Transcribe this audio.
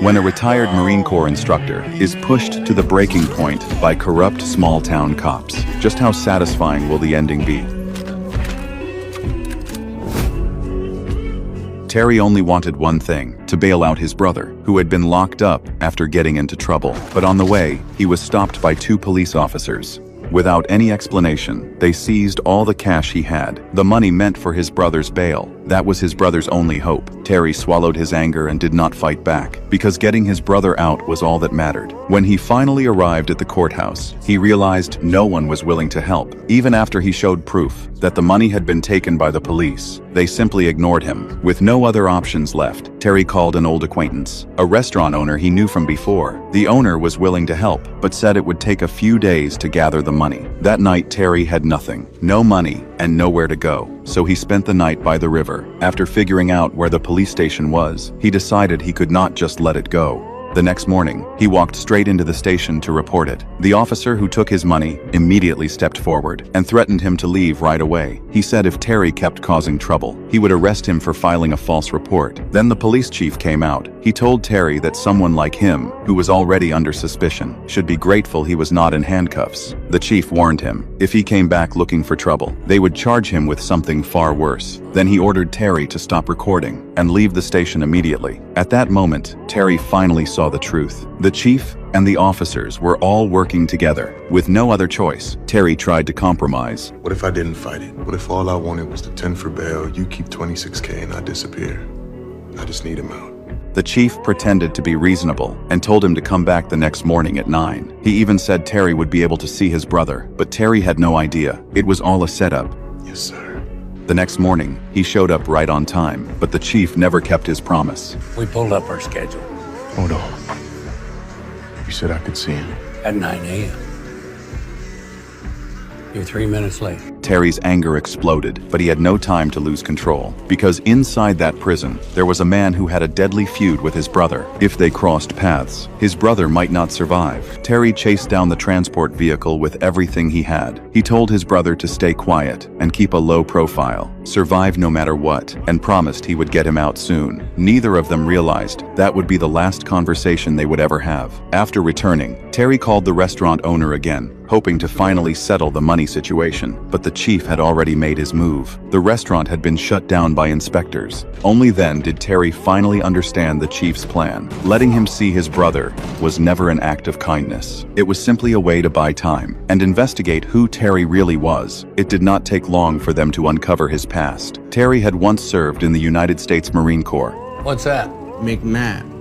when a retired Marine Corps instructor is pushed to the breaking point by corrupt small-town cops. Just how satisfying will the ending be? Terry only wanted one thing: to bail out his brother, who had been locked up after getting into trouble. But on the way, he was stopped by two police officers. Without any explanation, they seized all the cash he had, the money meant for his brother's bail. That was his brother's only hope. Terry swallowed his anger and did not fight back, because getting his brother out was all that mattered. When he finally arrived at the courthouse, he realized no one was willing to help. Even after he showed proof that the money had been taken by the police, they simply ignored him. With no other options left, Terry called an old acquaintance, a restaurant owner he knew from before. The owner was willing to help, but said it would take a few days to gather the money. That night, Terry had nothing, no money, and nowhere to go. So he spent the night by the river. After figuring out where the police station was, he decided he could not just let it go. The next morning, he walked straight into the station to report it. The officer who took his money immediately stepped forward and threatened him to leave right away. He said if Terry kept causing trouble, he would arrest him for filing a false report. Then the police chief came out. He told Terry that someone like him, who was already under suspicion, should be grateful he was not in handcuffs. The chief warned him, if he came back looking for trouble, they would charge him with something far worse. Then he ordered Terry to stop recording and leave the station immediately. At that moment, Terry finally saw the truth. The chief and the officers were all working together. With no other choice, Terry tried to compromise. What if I didn't fight it? What if all I wanted was the 10 for bail, you keep 26K and I disappear? I just need him out. The chief pretended to be reasonable and told him to come back the next morning at 9. He even said Terry would be able to see his brother, but Terry had no idea. It was all a setup. Yes, sir. The next morning, he showed up right on time, but the chief never kept his promise. We pulled up our schedule. Hold on. You said I could see him. At 9 a.m. You're 3 minutes late. Terry's anger exploded, but he had no time to lose control, because inside that prison, there was a man who had a deadly feud with his brother. If they crossed paths, his brother might not survive. Terry chased down the transport vehicle with everything he had. He told his brother to stay quiet and keep a low profile, survive no matter what, and promised he would get him out soon. Neither of them realized that would be the last conversation they would ever have. After returning, Terry called the restaurant owner again, hoping to finally settle the money situation, but the chief had already made his move. The restaurant had been shut down by inspectors. Only then did Terry finally understand the chief's plan. Letting him see his brother was never an act of kindness. It was simply a way to buy time and investigate who Terry really was. It did not take long for them to uncover his past. Terry had once served in the United States Marine Corps. What's that? McMahon.